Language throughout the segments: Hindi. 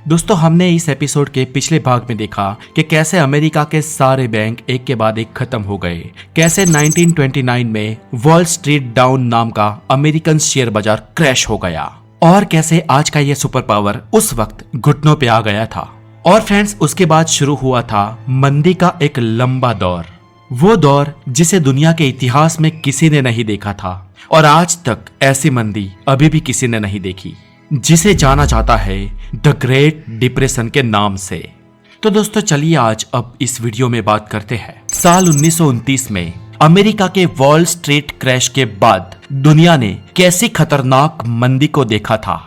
दोस्तों, हमने इस एपिसोड के पिछले भाग में देखा कि कैसे अमेरिका के सारे बैंक एक के बाद एक खत्म हो गए, कैसे 1929 में वॉल स्ट्रीट डाउन नाम का अमेरिकन शेयर बाजार क्रैश हो गया और कैसे आज का ये सुपर पावर उस वक्त घुटनों पे आ गया था। और फ्रेंड्स, उसके बाद शुरू हुआ था मंदी का एक लंबा दौर, वो दौर जिसे दुनिया के इतिहास में किसी ने नहीं देखा था और आज तक ऐसी मंदी अभी भी किसी ने नहीं देखी, जिसे जाना जाता है द ग्रेट डिप्रेशन के नाम से। तो दोस्तों, चलिए आज अब इस वीडियो में बात करते हैं साल 1929 में अमेरिका के वॉल स्ट्रीट क्रैश के बाद दुनिया ने कैसी खतरनाक मंदी को देखा था।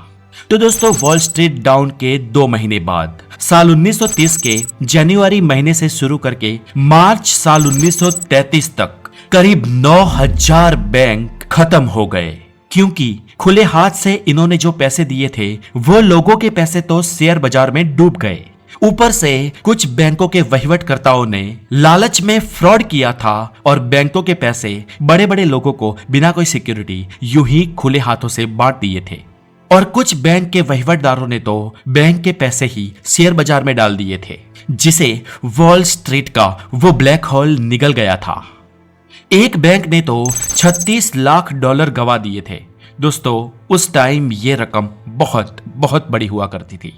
तो दोस्तों, वॉल स्ट्रीट डाउन के 2 महीने बाद साल 1930 के जनवरी महीने से शुरू करके मार्च साल 1933 तक करीब 9000 बैंक खत्म हो गए, क्योंकि खुले हाथ से इन्होंने जो पैसे दिए थे वो लोगों के पैसे तो शेयर बाजार में डूब गए। ऊपर से कुछ बैंकों के वहीवटकर्ताओं ने लालच में फ्रॉड किया था और बैंकों के पैसे बड़े बड़े लोगों को बिना कोई सिक्योरिटी यूं ही खुले हाथों से बांट दिए थे। और कुछ बैंक के वहीवटदारों ने तो बैंक के पैसे ही शेयर बाजार में डाल दिए थे, जिसे वॉल स्ट्रीट का वो ब्लैक होल निगल गया था। एक बैंक ने तो $36 लाख गवा दिए थे। दोस्तों, उस टाइम ये रकम बहुत बहुत बड़ी हुआ करती थी।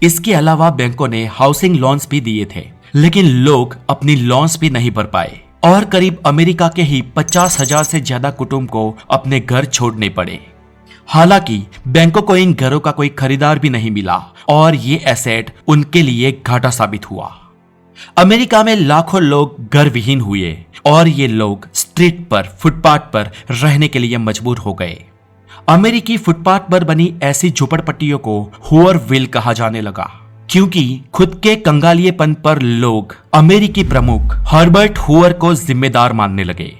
इसके अलावा बैंकों ने हाउसिंग लोन्स भी दिए थे, लेकिन लोग अपनी लोन्स भी नहीं भर पाए और करीब अमेरिका के ही 50,000 से ज्यादा कुटुंब को अपने घर छोड़ने पड़े। हालांकि बैंकों को इन घरों का कोई खरीदार भी नहीं मिला और ये एसेट उनके लिए घाटा साबित हुआ। अमेरिका में लाखों लोग घर विहीन हुए और ये लोग स्ट्रीट पर, फुटपाथ पर रहने के लिए मजबूर हो गए। अमेरिकी फुटपाथ पर बनी ऐसी झोपड़पट्टियों को हुअरविल कहा जाने लगा, क्योंकि खुद के कंगालियेपन पर लोग अमेरिकी प्रमुख हर्बर्ट हुअर को जिम्मेदार मानने लगे।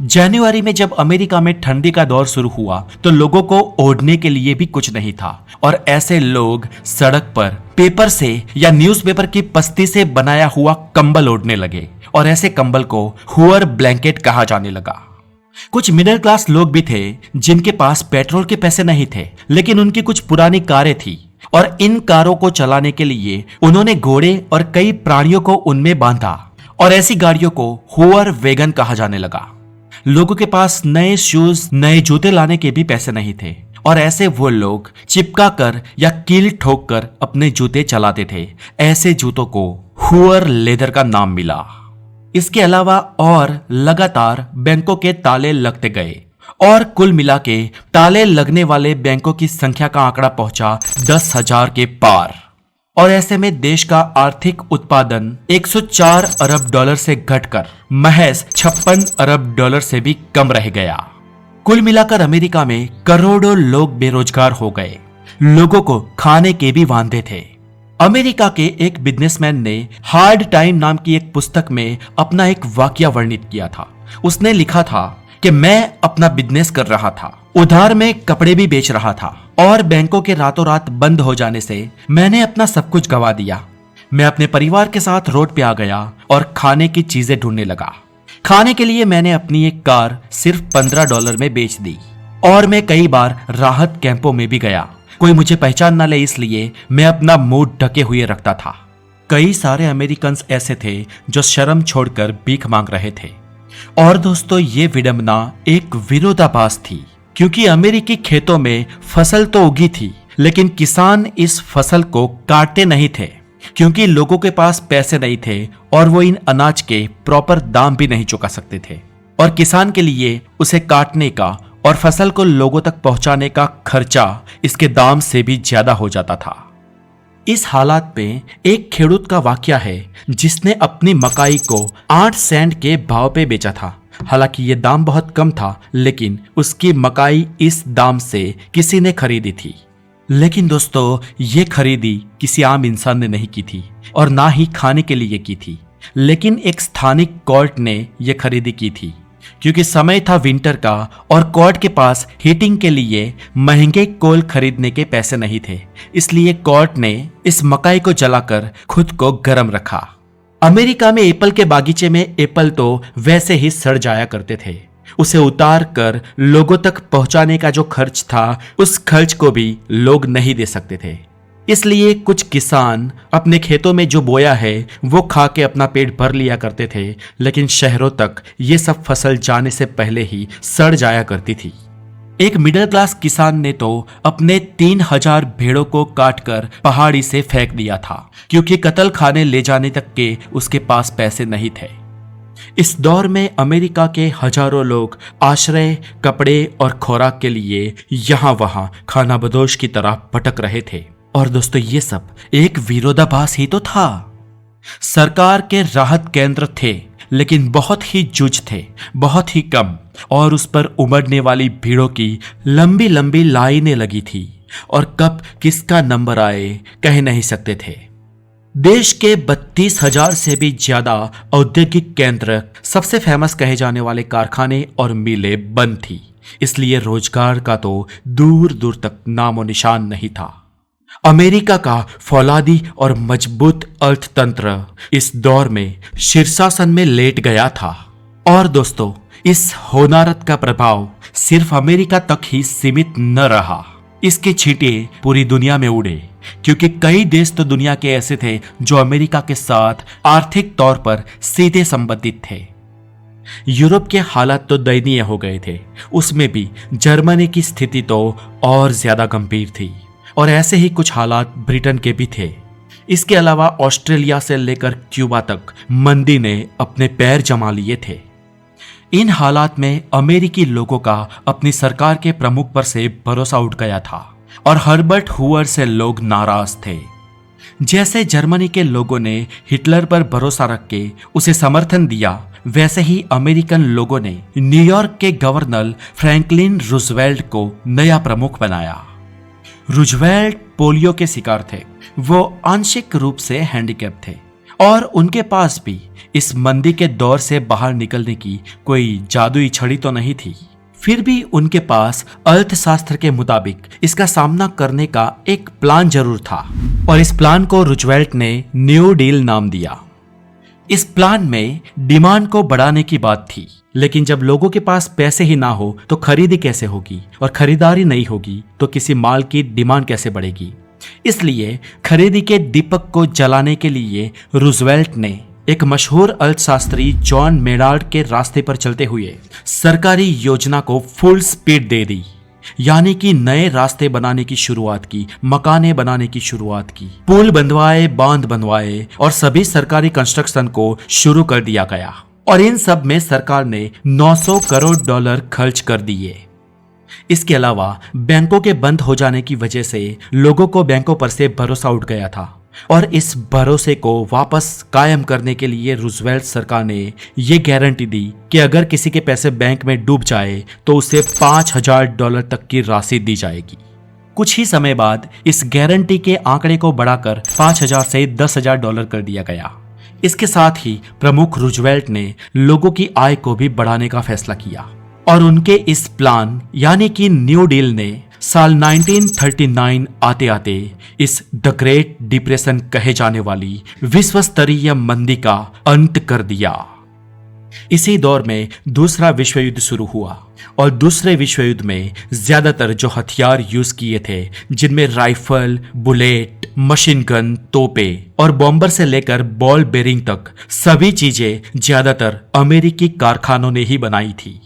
जनवरी में जब अमेरिका में ठंडी का दौर शुरू हुआ तो लोगों को ओढ़ने के लिए भी कुछ नहीं था और ऐसे लोग सड़क पर पेपर से या न्यूज़पेपर की पस्ती से बनाया हुआ कंबल ओढ़ने लगे और ऐसे कंबल को हुअर ब्लैंकेट कहा जाने लगा। कुछ मिडिल क्लास लोग भी थे जिनके पास पेट्रोल के पैसे नहीं थे, लेकिन उनकी कुछ पुरानी कारें थी और इन कारों को चलाने के लिए उन्होंने घोड़े और कई प्राणियों को उनमें बांधा और ऐसी गाड़ियों को हुअर वैगन कहा जाने लगा। लोगों के पास नए शूज, नए जूते लाने के भी पैसे नहीं थे और ऐसे वो लोग चिपका कर या कील ठोक कर अपने जूते चलाते थे। ऐसे जूतों को हुअर लेदर का नाम मिला। इसके अलावा और लगातार बैंकों के ताले लगते गए और कुल मिला के ताले लगने वाले बैंकों की संख्या का आंकड़ा पहुंचा 10,000 के पार। और ऐसे में देश का आर्थिक उत्पादन $104 अरब से घटकर महज $56 अरब से भी कम रह गया। कुल मिलाकर अमेरिका में करोड़ों लोग बेरोजगार हो गए। लोगों को खाने के भी वांदे थे। अमेरिका के एक बिजनेसमैन ने हार्ड टाइम नाम की एक पुस्तक में अपना एक वाकया वर्णित किया था। उसने लिखा था कि मैं अपना बिजनेस कर रहा था, उधार में कपड़े भी बेच रहा था और बैंकों के रातों रात बंद हो जाने से मैंने अपना सब कुछ गंवा दिया। मैं अपने परिवार के साथ रोड पे आ गया और खाने की चीजें ढूंढने लगा। खाने के लिए मैंने अपनी एक कार सिर्फ $15 में बेच दी और मैं कई बार राहत कैंपों में भी गया। कोई मुझे पहचान ना ले, इसलिए मैं अपना मुंह ढके हुए रखता था। कई सारे अमेरिकन ऐसे थे जो शर्म छोड़कर भीख मांग रहे थे। और दोस्तों, ये विडंबना एक विरोधाभास थी, क्योंकि अमेरिकी खेतों में फसल तो उगी थी, लेकिन किसान इस फसल को काटते नहीं थे, क्योंकि लोगों के पास पैसे नहीं थे और वो इन अनाज के प्रॉपर दाम भी नहीं चुका सकते थे। और किसान के लिए उसे काटने का और फसल को लोगों तक पहुंचाने का खर्चा इसके दाम से भी ज्यादा हो जाता था। इस हालात में एक खेडूत का वाकया है जिसने अपनी मकाई को 8 सेंट के भाव पे बेचा था। हालांकि ये दाम बहुत कम था, लेकिन उसकी मकाई इस दाम से किसी ने खरीदी थी। लेकिन दोस्तों, ये खरीदी किसी आम इंसान ने नहीं की थी और ना ही खाने के लिए की थी, लेकिन एक स्थानिक कोर्ट ने यह खरीदी की थी, क्योंकि समय था विंटर का और कोर्ट के पास हीटिंग के लिए महंगे कोल खरीदने के पैसे नहीं थे। इसलिए कोर्ट ने इस मकाई को जलाकर खुद को गर्म रखा। अमेरिका में एप्पल के बागीचे में एप्पल तो वैसे ही सड़ जाया करते थे। उसे उतार कर लोगों तक पहुंचाने का जो खर्च था, उस खर्च को भी लोग नहीं दे सकते थे। इसलिए कुछ किसान अपने खेतों में जो बोया है वो खा के अपना पेट भर लिया करते थे, लेकिन शहरों तक ये सब फसल जाने से पहले ही सड़ जाया करती थी। एक मिडिल क्लास किसान ने तो अपने 3000 भेड़ों को काटकर पहाड़ी से फेंक दिया था, क्योंकि कत्ल खाने ले जाने तक के उसके पास पैसे नहीं थे। इस दौर में अमेरिका के हजारों लोग आश्रय, कपड़े और खुराक के लिए यहाँ वहां खानाबदोश की तरह भटक रहे थे। और दोस्तों, ये सब एक विरोधाभास ही तो था। सरकार के राहत केंद्र थे, लेकिन बहुत ही जुझ थे, बहुत ही कम, और उस पर उमड़ने वाली भीड़ों की लंबी लंबी लाइनें लगी थी, और कब किसका नंबर आए कह नहीं सकते थे। देश के 32,000 से भी ज्यादा औद्योगिक केंद्र, सबसे फेमस कहे जाने वाले कारखाने और मिलें बंद थी, इसलिए रोजगार का तो दूर दूर तक नामो निशान नहीं था। अमेरिका का फौलादी और मजबूत अर्थतंत्र इस दौर में शीर्षासन में लेट गया था। और दोस्तों, इस होनारत का प्रभाव सिर्फ अमेरिका तक ही सीमित न रहा, इसके छींटे पूरी दुनिया में उड़े, क्योंकि कई देश तो दुनिया के ऐसे थे जो अमेरिका के साथ आर्थिक तौर पर सीधे संबंधित थे। यूरोप के हालात तो दयनीय हो गए थे, उसमें भी जर्मनी की स्थिति तो और ज्यादा गंभीर थी, और ऐसे ही कुछ हालात ब्रिटेन के भी थे। इसके अलावा ऑस्ट्रेलिया से लेकर क्यूबा तक मंदी ने अपने पैर जमा लिए थे। इन हालात में अमेरिकी लोगों का अपनी सरकार के प्रमुख पर से भरोसा उठ गया था, और हर्बर्ट हूवर से लोग नाराज थे। जैसे जर्मनी के लोगों ने हिटलर पर भरोसा रख के उसे समर्थन दिया, वैसे ही अमेरिकन लोगों ने न्यूयॉर्क के गवर्नर फ्रैंकलिन रूजवेल्ट को नया प्रमुख बनाया। रूजवेल्ट पोलियो के शिकार थे, वो आंशिक रूप से हैंडीकैप थे, और उनके पास भी इस मंदी के दौर से बाहर निकलने की कोई जादुई छड़ी तो नहीं थी। फिर भी उनके पास अर्थशास्त्र के मुताबिक इसका सामना करने का एक प्लान जरूर था, और इस प्लान को रूजवेल्ट ने न्यू डील नाम दिया। इस प्लान में डिमांड को बढ़ाने की बात थी, लेकिन जब लोगों के पास पैसे ही ना हो तो खरीदी कैसे होगी, और खरीदारी नहीं होगी तो किसी माल की डिमांड कैसे बढ़ेगी। इसलिए खरीदी के दीपक को जलाने के लिए रूजवेल्ट ने एक मशहूर अर्थशास्त्री जॉन मेनार्ड के रास्ते पर चलते हुए सरकारी योजना को फुल स्पीड दे दी, यानी कि नए रास्ते बनाने की शुरुआत की, मकाने बनाने की शुरुआत की, पुल बनवाए, बांध बनवाए, और सभी सरकारी कंस्ट्रक्शन को शुरू कर दिया गया। और इन सब में सरकार ने $900 करोड़ खर्च कर दिए। इसके अलावा बैंकों के बंद हो जाने की वजह से लोगों को बैंकों पर से भरोसा उठ गया था, और इस भरोसे को वापस कायम करने के लिए रूजवेल्ट सरकार ने यह गारंटी दी कि अगर किसी के पैसे बैंक में डूब जाए तो उसे $5,000 तक की राशि दी जाएगी। कुछ ही समय बाद इस गारंटी के आंकड़े को बढ़ाकर 5,000 से $10,000 कर दिया गया। इसके साथ ही प्रमुख रूजवेल्ट ने लोगों की आय को भी बढ़ाने का फैसला किया, और उनके इस प्लान यानी कि न्यू डील ने साल 1939 आते आते इस द ग्रेट डिप्रेशन कहे जाने वाली विश्व स्तरीय मंदी का अंत कर दिया। इसी दौर में दूसरा विश्व युद्ध शुरू हुआ, और दूसरे विश्व युद्ध में ज्यादातर जो हथियार यूज किए थे, जिनमें राइफल, बुलेट, मशीन गन, तोपे और बॉम्बर से लेकर बॉल बेरिंग तक सभी चीजें ज्यादातर अमेरिकी कारखानों ने ही बनाई थी।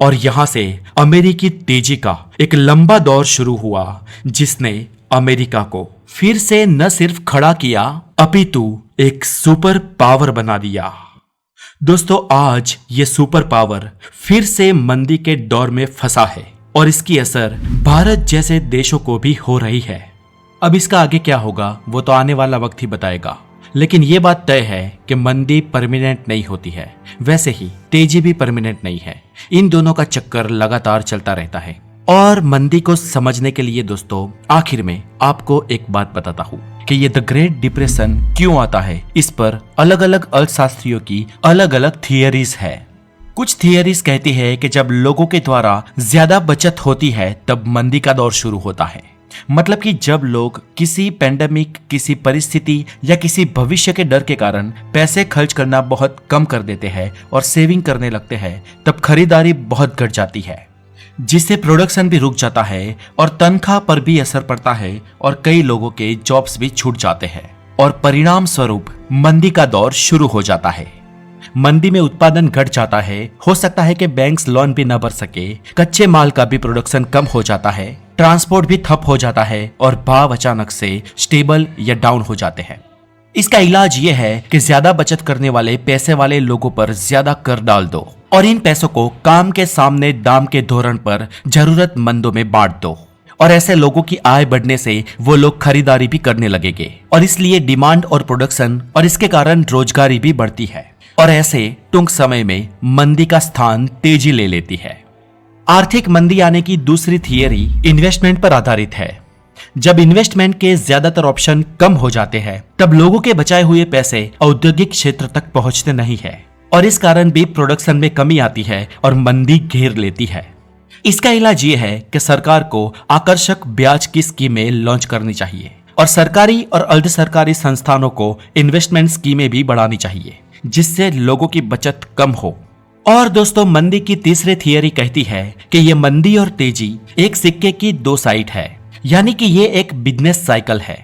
और यहां से अमेरिकी तेजी का एक लंबा दौर शुरू हुआ, जिसने अमेरिका को फिर से न सिर्फ खड़ा किया अपितु एक सुपर पावर बना दिया। दोस्तों, आज ये सुपर पावर फिर से मंदी के दौर में फंसा है, और इसकी असर भारत जैसे देशों को भी हो रही है। अब इसका आगे क्या होगा वो तो आने वाला वक्त ही बताएगा, लेकिन ये बात तय है कि मंदी परमानेंट नहीं होती है, वैसे ही तेजी भी परमानेंट नहीं है। इन दोनों का चक्कर लगातार चलता रहता है। और मंदी को समझने के लिए दोस्तों, आखिर में आपको एक बात बताता हूँ कि ये द ग्रेट डिप्रेशन क्यों आता है। इस पर अलग अलग अर्थशास्त्रियों की अलग अलग थियरीज है। कुछ थियरीज कहती है कि जब लोगों के द्वारा ज्यादा बचत होती है तब मंदी का दौर शुरू होता है। मतलब कि जब लोग किसी पेंडेमिक, किसी परिस्थिति या किसी भविष्य के डर के कारण पैसे खर्च करना बहुत कम कर देते हैं और सेविंग करने लगते हैं, तब खरीदारी बहुत घट जाती है। जिससे प्रोडक्शन भी रुक जाता है और तनख्वाह पर भी असर पड़ता है और कई लोगों के जॉब्स भी छूट जाते हैं और परिणाम स्वरूप मंदी का दौर शुरू हो जाता है। मंदी में उत्पादन घट जाता है, हो सकता है कि बैंक्स लोन भी न भर सके, कच्चे माल का भी प्रोडक्शन कम हो जाता है, ट्रांसपोर्ट भी ठप हो जाता है और भाव अचानक से स्टेबल या डाउन हो जाते हैं। इसका इलाज ये है कि ज्यादा बचत करने वाले पैसे वाले लोगों पर ज्यादा कर डाल दो और इन पैसों को काम के सामने दाम के धोरण पर जरूरतमंदों में बांट दो और ऐसे लोगों की आय बढ़ने से वो लोग खरीदारी भी करने लगेंगे और इसलिए डिमांड और प्रोडक्शन और इसके कारण रोजगारी भी बढ़ती है और ऐसे टूंक समय में मंदी का स्थान तेजी ले लेती है। आर्थिक मंदी आने की दूसरी थियरी इन्वेस्टमेंट पर आधारित है। जब इन्वेस्टमेंट के ज्यादातर ऑप्शन कम हो जाते हैं तब लोगों के बचाए हुए पैसे औद्योगिक क्षेत्र तक पहुंचते नहीं है और इस कारण भी प्रोडक्शन में कमी आती है और मंदी घेर लेती है। इसका इलाज ये है कि सरकार को आकर्षक ब्याज की स्कीमें लॉन्च करनी चाहिए और सरकारी और अर्ध सरकारी संस्थानों को इन्वेस्टमेंट स्कीमें भी बढ़ानी चाहिए जिससे लोगों की बचत कम हो। और दोस्तों, मंदी की तीसरी थियरी कहती है कि ये मंदी और तेजी एक सिक्के की दो साइड है, यानी कि ये एक बिजनेस साइकिल है।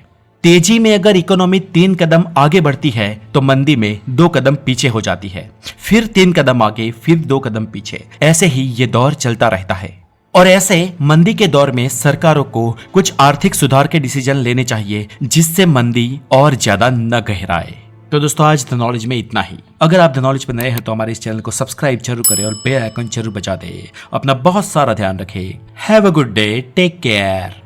तेजी में अगर इकोनॉमी 3 कदम आगे बढ़ती है तो मंदी में 2 कदम पीछे हो जाती है, फिर 3 कदम आगे, फिर 2 कदम पीछे। ऐसे ही ये दौर चलता रहता है और ऐसे मंदी के दौर में सरकारों को कुछ आर्थिक सुधार के डिसीजन लेने चाहिए जिससे मंदी और ज्यादा न गहराए। तो दोस्तों, आज द नॉलेज में इतना ही। अगर आप द नॉलेज पर नए हैं तो हमारे इस चैनल को सब्सक्राइब जरूर करें और बेल आइकन जरूर बजा दें। अपना बहुत सारा ध्यान रखें। Have a good day, take care.